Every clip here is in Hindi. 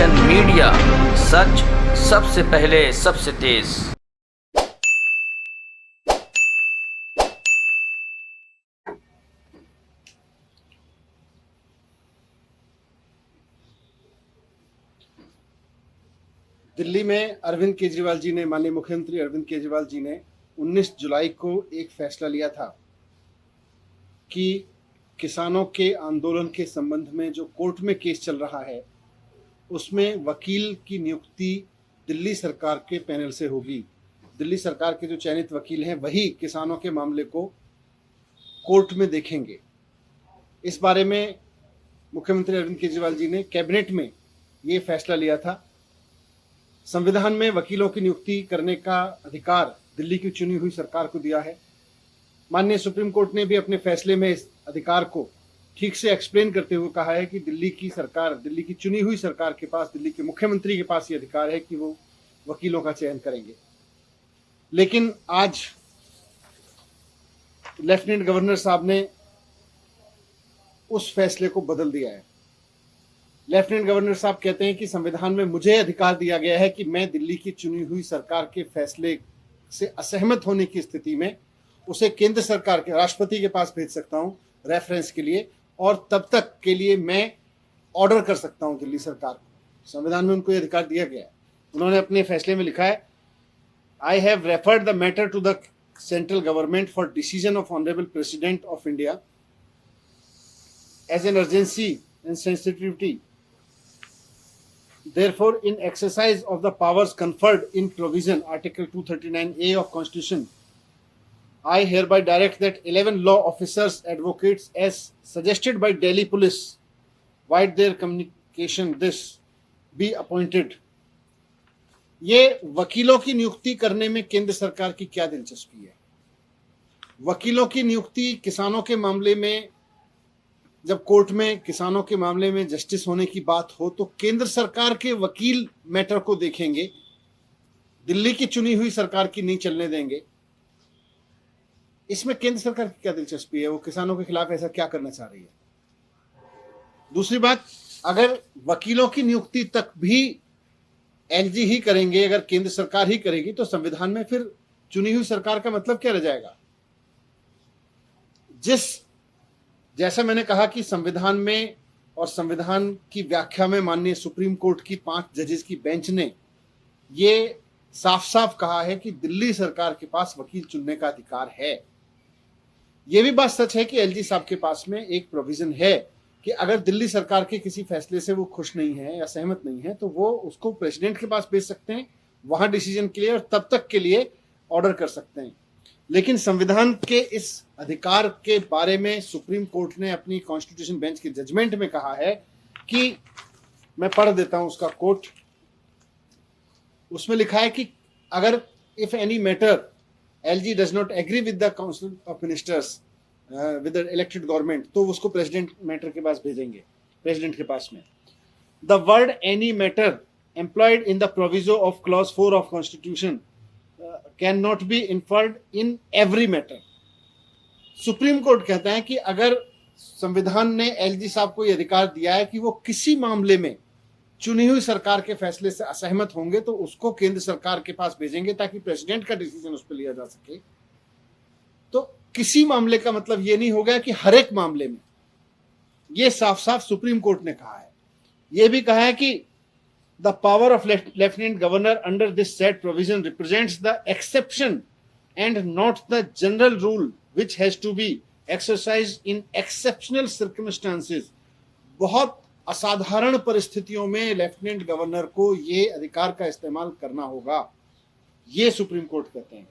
इंडियन मीडिया, सच सबसे पहले सबसे तेज। दिल्ली में अरविंद केजरीवाल जी ने, माननीय मुख्यमंत्री अरविंद केजरीवाल जी ने 19 जुलाई को एक फैसला लिया था कि किसानों के आंदोलन के संबंध में जो कोर्ट में केस चल रहा है उसमें वकील की नियुक्ति दिल्ली सरकार के पैनल से होगी। दिल्ली सरकार के जो चयनित वकील हैं वही किसानों के मामले को कोर्ट में देखेंगे। इस बारे में मुख्यमंत्री अरविंद केजरीवाल जी ने कैबिनेट में ये फैसला लिया था। संविधान में वकीलों की नियुक्ति करने का अधिकार दिल्ली की चुनी हुई सरकार को दिया है। माननीय सुप्रीम कोर्ट ने भी अपने फैसले में इस अधिकार को ठीक से एक्सप्लेन करते हुए कहा है कि दिल्ली की सरकार, दिल्ली की चुनी हुई सरकार के पास, दिल्ली के मुख्यमंत्री के पास ये अधिकार है कि वो वकीलों का चयन करेंगे। लेकिन आज लेफ्टिनेंट गवर्नर साहब ने उस फैसले को बदल दिया है। लेफ्टिनेंट गवर्नर साहब कहते हैं कि संविधान में मुझे अधिकार दिया गया है कि मैं दिल्ली की चुनी हुई सरकार के फैसले से असहमत होने की स्थिति में उसे केंद्र सरकार के राष्ट्रपति के पास भेज सकता हूं रेफरेंस के लिए, और तब तक के लिए मैं ऑर्डर कर सकता हूं दिल्ली सरकार को। संविधान में उनको यह अधिकार दिया गया है। उन्होंने अपने फैसले में लिखा है, I have referred the matter to the central government for decision of honourable president of India as an urgency and sensitivity. Therefore, in exercise of the powers conferred in provision Article 239A of Constitution, I hereby direct that 11 law officers, advocates, as suggested by Delhi Police, via their communication, this be appointed. ये वकीलों की नियुक्ति करने में केंद्र सरकार की क्या दिलचस्पी है? वकीलों की नियुक्ति किसानों के मामले में, जब कोर्ट में किसानों के मामले में जस्टिस होने की बात हो तो केंद्र सरकार के वकील मैटर को देखेंगे, दिल्ली की चुनी हुई सरकार की नहीं चलने देंगे। इसमें केंद्र सरकार की क्या दिलचस्पी है? वो किसानों के खिलाफ ऐसा क्या करना चाह रही है? दूसरी बात, अगर वकीलों की नियुक्ति तक भी एलजी ही करेंगे, अगर केंद्र सरकार ही करेगी, तो संविधान में फिर चुनी हुई सरकार का मतलब क्या रह जाएगा? जैसा मैंने कहा कि संविधान में और संविधान की व्याख्या में माननीय सुप्रीम कोर्ट की 5 जजेस की बेंच ने ये साफ साफ कहा है कि दिल्ली सरकार के पास वकील चुनने का अधिकार है। यह भी बात सच है कि एलजी साहब के पास में एक प्रोविजन है कि अगर दिल्ली सरकार के किसी फैसले से वो खुश नहीं है या सहमत नहीं है तो वो उसको प्रेसिडेंट के पास भेज सकते हैं वहां डिसीजन के लिए, और तब तक के लिए ऑर्डर कर सकते हैं। लेकिन संविधान के इस अधिकार के बारे में सुप्रीम कोर्ट ने अपनी कॉन्स्टिट्यूशन बेंच के जजमेंट में कहा है कि, मैं पढ़ देता हूं उसका कोट। उसमें लिखा है कि अगर if any matter LG does not agree with the council of ministers with the elected government, तो उसको प्रेसिडेंट मैटर के पास भेजेंगे, प्रेसिडेंट के पास में। The word any matter employed in the proviso of clause 4 of constitution can not be inferred in every matter. Supreme court कहता है कि अगर संविधान ने एलजी साहब को यह अधिकार दिया है कि वो किसी मामले में चुनी हुई सरकार के फैसले से असहमत होंगे तो उसको केंद्र सरकार के पास भेजेंगे ताकि प्रेसिडेंट का डिसीजन उस पर लिया जा सके, तो किसी मामले का मतलब ये नहीं होगा कि हर एक मामले में। ये साफ साफ सुप्रीम कोर्ट ने कहा है। यह भी कहा है कि the power of lieutenant governor under this said provision represents the exception and not the general rule which has to be exercised in exceptional circumstances। बहुत असाधारण परिस्थितियों में लेफ्टिनेंट गवर्नर को ये अधिकार का इस्तेमाल करना होगा, ये सुप्रीम कोर्ट कहते हैं।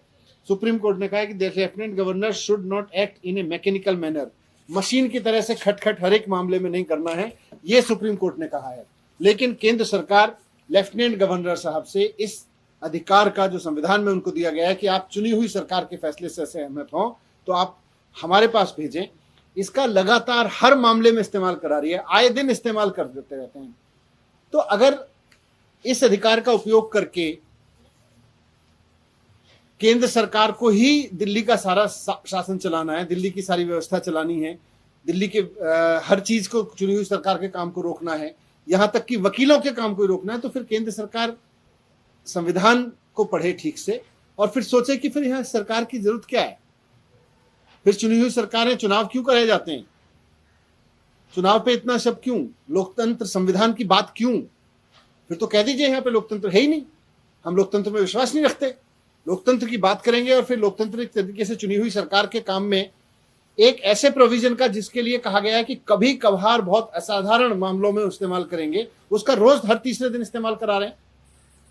सुप्रीम कोर्ट ने कहा है कि the lieutenant governor should not act in A mechanical manner, machine की तरह से खटखट हर एक मामले में नहीं करना है, ये सुप्रीम कोर्ट ने कहा है। लेकिन केंद्र सरकार लेफ्टिनेंट गवर्नर साहब से इस अधिकार का जो संविधान में उनको दिया गया है कि आप चुनी हुई सरकार के फैसले से सहमत हो तो आप हमारे पास भेजें, इसका लगातार हर मामले में इस्तेमाल करा रही है, आए दिन इस्तेमाल कर देते रहते हैं। तो अगर इस अधिकार का उपयोग करके केंद्र सरकार को ही दिल्ली का सारा शासन चलाना है, दिल्ली की सारी व्यवस्था चलानी है, दिल्ली के हर चीज को, चुनी हुई सरकार के काम को रोकना है, यहां तक कि वकीलों के काम को रोकना है, तो फिर केंद्र सरकार संविधान को पढ़े ठीक से और फिर सोचे कि फिर यहां सरकार की जरूरत क्या है। फिर चुनी हुई सरकारें चुनाव क्यों कराए जाते हैं, चुनाव पे इतना शब्द क्यों, लोकतंत्र संविधान की बात क्यों। फिर तो कह दीजिए यहां पे लोकतंत्र है ही नहीं, हम लोकतंत्र में विश्वास नहीं रखते। लोकतंत्र की बात करेंगे और फिर लोकतांत्रिक तरीके से चुनी हुई सरकार के काम में एक ऐसे प्रोविजन का जिसके लिए कहा गया है कि कभी कभार बहुत असाधारण मामलों में इस्तेमाल करेंगे, उसका रोज हर तीसरे दिन इस्तेमाल करा रहे हैं।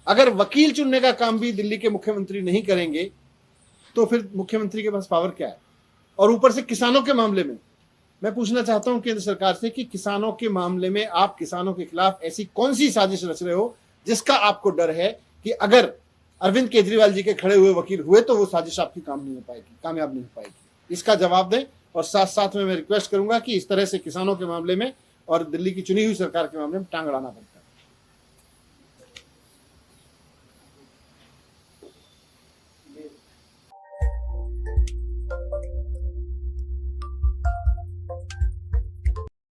अगर वकील चुनने का काम भी दिल्ली के मुख्यमंत्री नहीं करेंगे तो फिर मुख्यमंत्री के पास पावर क्या है। और ऊपर से किसानों के मामले में मैं पूछना चाहता हूं केंद्र सरकार से कि किसानों के मामले में आप किसानों के खिलाफ ऐसी कौन सी साजिश रच रहे हो जिसका आपको डर है कि अगर अरविंद केजरीवाल जी के खड़े हुए वकील हुए तो वो साजिश आपकी काम नहीं हो पाएगी, कामयाब नहीं हो पाएगी। इसका जवाब दें और साथ साथ में मैं रिक्वेस्ट करूंगा कि इस तरह से किसानों के मामले में और दिल्ली की चुनी हुई सरकार के मामले में टांग अड़ाना पड़े।